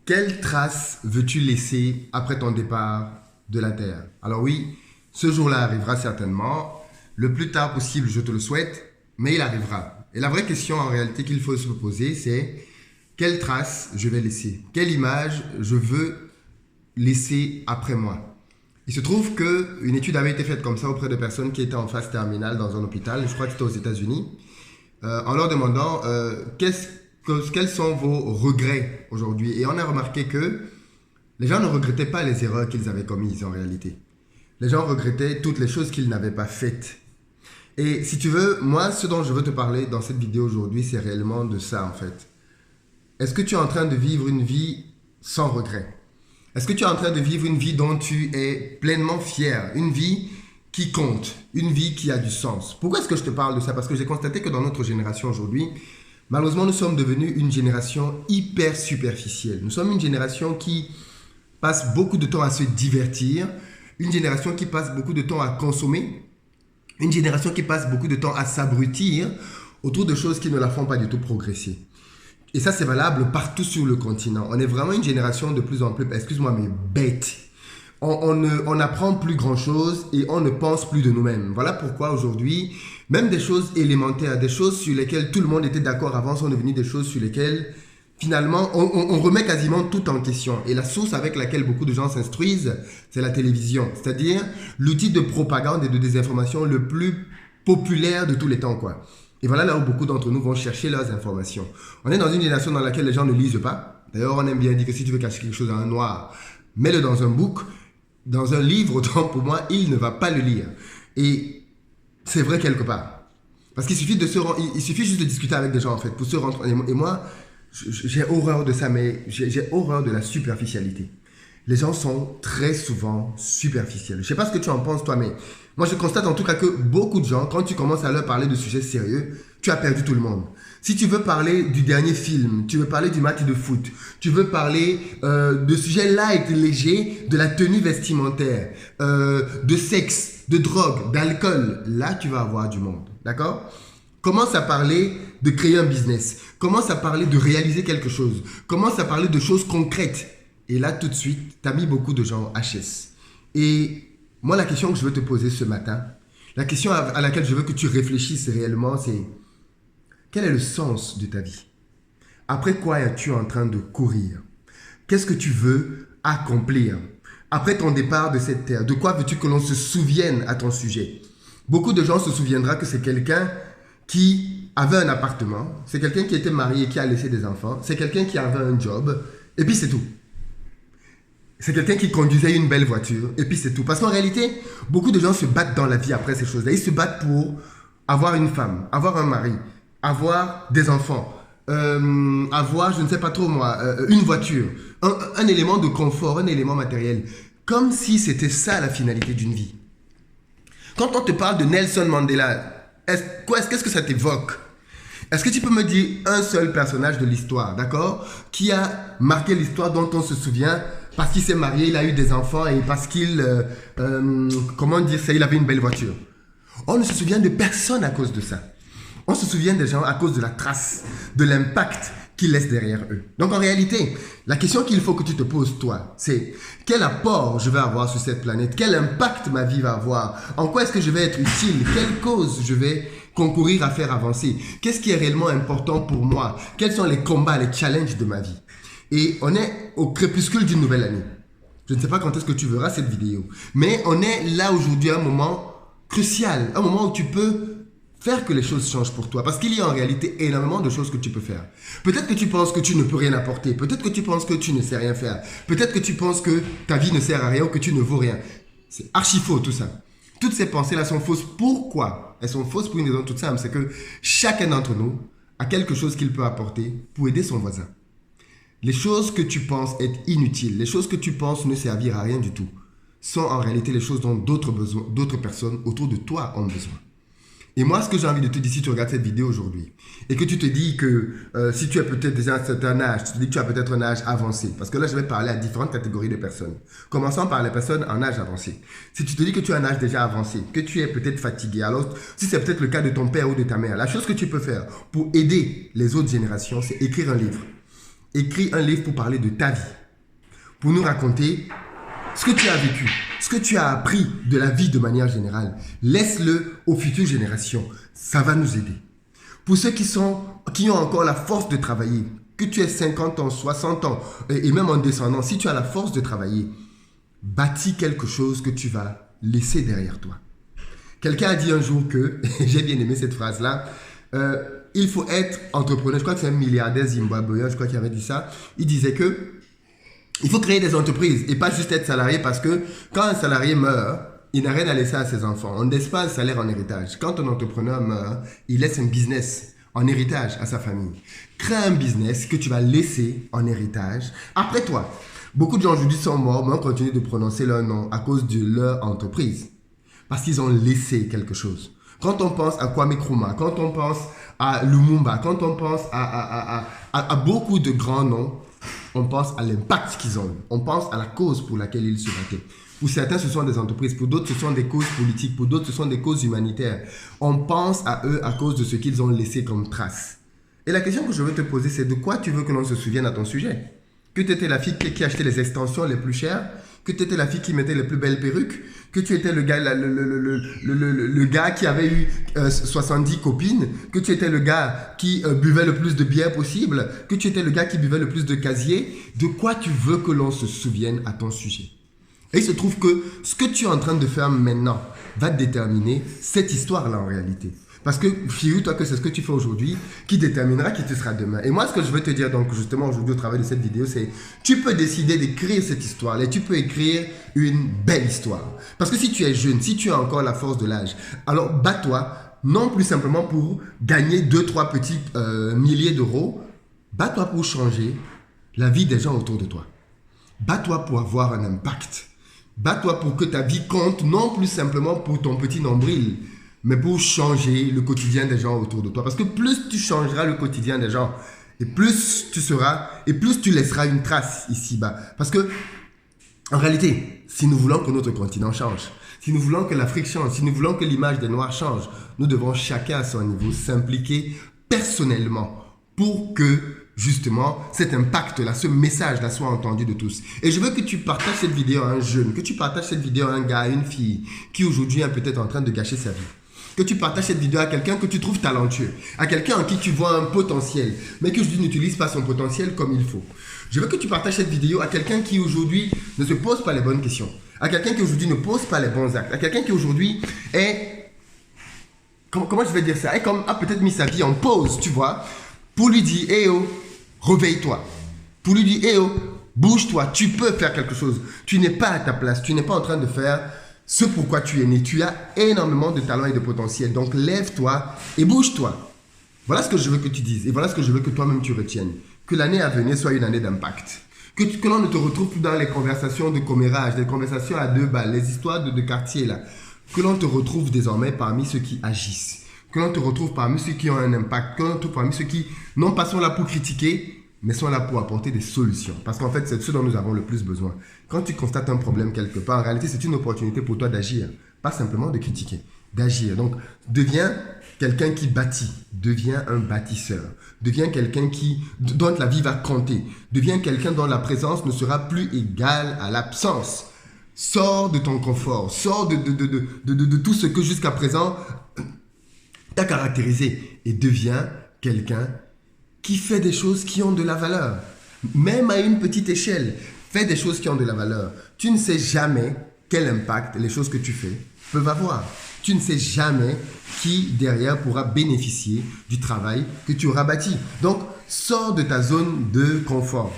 Quelle trace veux-tu laisser après ton départ de la Terre? Alors oui, ce jour-là arrivera certainement, le plus tard possible, je te le souhaite, mais il arrivera. Et la vraie question en réalité qu'il faut se poser, c'est quelle trace je vais laisser? Quelle image je veux laisser après moi? Il se trouve qu'une étude avait été faite comme ça auprès de personnes qui étaient en phase terminale dans un hôpital, je crois que c'était aux États-Unis, en leur demandant quels sont vos regrets aujourd'hui. Et on a remarqué que les gens ne regrettaient pas les erreurs qu'ils avaient commises en réalité. Les gens regrettaient toutes les choses qu'ils n'avaient pas faites. Et si tu veux, moi, ce dont je veux te parler dans cette vidéo aujourd'hui, c'est réellement de ça en fait. Est-ce que tu es en train de vivre une vie sans regret? Est-ce que tu es en train de vivre une vie dont tu es pleinement fier? Une vie qui compte, une vie qui a du sens. Pourquoi est-ce que je te parle de ça? Parce que j'ai constaté que dans notre génération aujourd'hui, malheureusement, nous sommes devenus une génération hyper superficielle. Nous sommes une génération qui passe beaucoup de temps à se divertir, une génération qui passe beaucoup de temps à consommer, une génération qui passe beaucoup de temps à s'abrutir autour de choses qui ne la font pas du tout progresser. Et ça, c'est valable partout sur le continent. On est vraiment une génération de plus en plus, excuse-moi, mais bête. On n'apprend plus grand-chose et on ne pense plus de nous-mêmes. Voilà pourquoi aujourd'hui, même des choses élémentaires, des choses sur lesquelles tout le monde était d'accord avant sont devenues des choses sur lesquelles, finalement, on remet quasiment tout en question. Et la source avec laquelle beaucoup de gens s'instruisent, c'est la télévision. C'est-à-dire l'outil de propagande et de désinformation le plus populaire de tous les temps, quoi. Et voilà là où beaucoup d'entre nous vont chercher leurs informations. On est dans une génération dans laquelle les gens ne lisent pas. D'ailleurs, on aime bien dire que si tu veux cacher quelque chose dans un noir, mets-le dans un book. Dans un livre, autant pour moi, il ne va pas le lire. Et c'est vrai quelque part. Parce qu'il suffit il suffit juste de discuter avec des gens, en fait, pour se rendre... Et moi, j'ai horreur de ça, mais j'ai horreur de la superficialité. Les gens sont très souvent superficiels. Je ne sais pas ce que tu en penses, toi, mais moi, je constate en tout cas que beaucoup de gens, quand tu commences à leur parler de sujets sérieux, tu as perdu tout le monde. Si tu veux parler du dernier film, tu veux parler du match de foot, tu veux parler de sujets light, légers, de la tenue vestimentaire, de sexe, de drogue, d'alcool, là, tu vas avoir du monde. D'accord? Commence à parler de créer un business. Commence à parler de réaliser quelque chose. Commence à parler de choses concrètes. Et là, tout de suite, tu as mis beaucoup de gens en HS. Et moi, la question que je veux te poser ce matin, la question à laquelle je veux que tu réfléchisses réellement, c'est quel est le sens de ta vie? Après quoi es-tu en train de courir? Qu'est-ce que tu veux accomplir? Après ton départ de cette terre, de quoi veux-tu que l'on se souvienne à ton sujet? Beaucoup de gens se souviendront que c'est quelqu'un qui avait un appartement, c'est quelqu'un qui était marié et qui a laissé des enfants, c'est quelqu'un qui avait un job, et puis c'est tout. C'est quelqu'un qui conduisait une belle voiture, et puis c'est tout. Parce qu'en réalité, beaucoup de gens se battent dans la vie après ces choses-là. Ils se battent pour avoir une femme, avoir un mari, avoir des enfants, avoir, je ne sais pas trop moi, une voiture, un élément de confort, un élément matériel. Comme si c'était ça la finalité d'une vie. Quand on te parle de Nelson Mandela, qu'est-ce que ça t'évoque? Est-ce que tu peux me dire un seul personnage de l'histoire, d'accord, qui a marqué l'histoire dont on se souvient parce qu'il s'est marié, il a eu des enfants et parce qu'il, comment dire ça, il avait une belle voiture? On ne se souvient de personne à cause de ça. On se souvient des gens à cause de la trace, de l'impact qu'ils laissent derrière eux. Donc en réalité, la question qu'il faut que tu te poses toi, c'est quel apport je vais avoir sur cette planète? Quel impact ma vie va avoir? En quoi est-ce que je vais être utile? Quelle cause je vais concourir à faire avancer? Qu'est-ce qui est réellement important pour moi? Quels sont les combats, les challenges de ma vie? Et on est au crépuscule d'une nouvelle année. Je ne sais pas quand est-ce que tu verras cette vidéo, mais on est là aujourd'hui à un moment crucial, un moment où tu peux faire que les choses changent pour toi. Parce qu'il y a en réalité énormément de choses que tu peux faire. Peut-être que tu penses que tu ne peux rien apporter. Peut-être que tu penses que tu ne sais rien faire. Peut-être que tu penses que ta vie ne sert à rien ou que tu ne vaux rien. C'est archi faux tout ça. Toutes ces pensées-là sont fausses. Pourquoi? Elles sont fausses pour une raison toute simple. C'est que chacun d'entre nous a quelque chose qu'il peut apporter pour aider son voisin. Les choses que tu penses être inutiles, les choses que tu penses ne servir à rien du tout, sont en réalité les choses dont d'autres personnes autour de toi ont besoin. Et moi, ce que j'ai envie de te dire, si tu regardes cette vidéo aujourd'hui, et que tu te dis que si tu es peut-être déjà à un certain âge, tu te dis que tu as peut-être un âge avancé, parce que là, je vais parler à différentes catégories de personnes. Commençons par les personnes en âge avancé. Si tu te dis que tu as un âge déjà avancé, que tu es peut-être fatigué, alors si c'est peut-être le cas de ton père ou de ta mère, la chose que tu peux faire pour aider les autres générations, c'est écrire un livre. écris un livre pour parler de ta vie, pour nous raconter ce que tu as vécu, ce que tu as appris de la vie de manière générale. Laisse-le aux futures générations. Ça va nous aider. Pour ceux qui ont encore la force de travailler, que tu aies 50 ans, 60 ans, et même en descendant, si tu as la force de travailler, bâtis quelque chose que tu vas laisser derrière toi. Quelqu'un a dit un jour que, j'ai bien aimé cette phrase-là, il faut être entrepreneur. Je crois que c'est un milliardaire zimbabwéen, je crois qu'il avait dit ça. Il disait que il faut créer des entreprises et pas juste être salarié, parce que quand un salarié meurt, il n'a rien à laisser à ses enfants. On ne laisse pas un salaire en héritage. Quand un entrepreneur meurt, il laisse un business en héritage à sa famille. Crée un business que tu vas laisser en héritage après toi. Beaucoup de gens aujourd'hui sont morts, mais on continue de prononcer leur nom à cause de leur entreprise. Parce qu'ils ont laissé quelque chose. Quand on pense à Kwame Nkrumah, quand on pense à Lumumba, quand on pense à beaucoup de grands noms, on pense à l'impact qu'ils ont eu. On pense à la cause pour laquelle ils se battaient. Pour certains, ce sont des entreprises. Pour d'autres, ce sont des causes politiques. Pour d'autres, ce sont des causes humanitaires. On pense à eux à cause de ce qu'ils ont laissé comme trace. Et la question que je veux te poser, c'est de quoi tu veux que l'on se souvienne à ton sujet? Que tu étais la fille qui achetait les extensions les plus chères? Que tu étais la fille qui mettait les plus belles perruques? Que tu étais le gars qui avait eu 70 copines? Que tu étais le gars qui buvait le plus de bière possible? Que tu étais le gars qui buvait le plus de casier? De quoi tu veux que l'on se souvienne à ton sujet? Et il se trouve que ce que tu es en train de faire maintenant va déterminer cette histoire-là en réalité. Parce que figure-toi que c'est ce que tu fais aujourd'hui qui déterminera qui tu seras demain. Et moi, ce que je veux te dire donc justement aujourd'hui au travers de cette vidéo, c'est tu peux décider d'écrire cette histoire et tu peux écrire une belle histoire. Parce que si tu es jeune, si tu as encore la force de l'âge, alors bats-toi, non plus simplement pour gagner 2-3 petits milliers d'euros, bats-toi pour changer la vie des gens autour de toi. Bats-toi pour avoir un impact. Bats-toi pour que ta vie compte, non plus simplement pour ton petit nombril, mais pour changer le quotidien des gens autour de toi. Parce que plus tu changeras le quotidien des gens, et plus tu seras, et plus tu laisseras une trace ici-bas. Parce que, en réalité, si nous voulons que notre continent change, si nous voulons que l'Afrique change, si nous voulons que l'image des Noirs change, nous devons chacun à son niveau s'impliquer personnellement pour que, justement, cet impact-là, ce message-là soit entendu de tous. Et je veux que tu partages cette vidéo à un jeune, que tu partages cette vidéo à un gars, à une fille, qui aujourd'hui est peut-être en train de gâcher sa vie. Que tu partages cette vidéo à quelqu'un que tu trouves talentueux, à quelqu'un en qui tu vois un potentiel, mais que aujourd'hui n'utilise pas son potentiel comme il faut. Je veux que tu partages cette vidéo à quelqu'un qui aujourd'hui ne se pose pas les bonnes questions, à quelqu'un qui aujourd'hui ne pose pas les bons actes, à quelqu'un qui aujourd'hui est, comment je vais dire ça, a peut-être mis sa vie en pause, tu vois, pour lui dire, eh oh, réveille-toi, pour lui dire, eh oh, bouge-toi, tu peux faire quelque chose, tu n'es pas à ta place, tu n'es pas en train de faire ce pourquoi tu es né. Tu as énormément de talent et de potentiel. Donc, lève-toi et bouge-toi. Voilà ce que je veux que tu dises. Et voilà ce que je veux que toi-même tu retiennes. Que l'année à venir soit une année d'impact. Que l'on ne te retrouve plus dans les conversations de commérage, les conversations à 2 balles, les histoires de quartier là. Que l'on te retrouve désormais parmi ceux qui agissent. Que l'on te retrouve parmi ceux qui ont un impact. Que l'on te retrouve parmi ceux qui, non pas sont là pour critiquer, mais sont là pour apporter des solutions. Parce qu'en fait, c'est ce dont nous avons le plus besoin. Quand tu constates un problème quelque part, en réalité, c'est une opportunité pour toi d'agir. Pas simplement de critiquer, d'agir. Donc, deviens quelqu'un qui bâtit. Deviens un bâtisseur. Deviens quelqu'un dont la vie va compter. Deviens quelqu'un dont la présence ne sera plus égale à l'absence. Sors de ton confort. Sors de tout ce que jusqu'à présent t'a caractérisé. Et deviens quelqu'un qui fait des choses qui ont de la valeur. Même à une petite échelle, fais des choses qui ont de la valeur. Tu ne sais jamais quel impact les choses que tu fais peuvent avoir. Tu ne sais jamais qui derrière pourra bénéficier du travail que tu auras bâti. Donc, sors de ta zone de confort.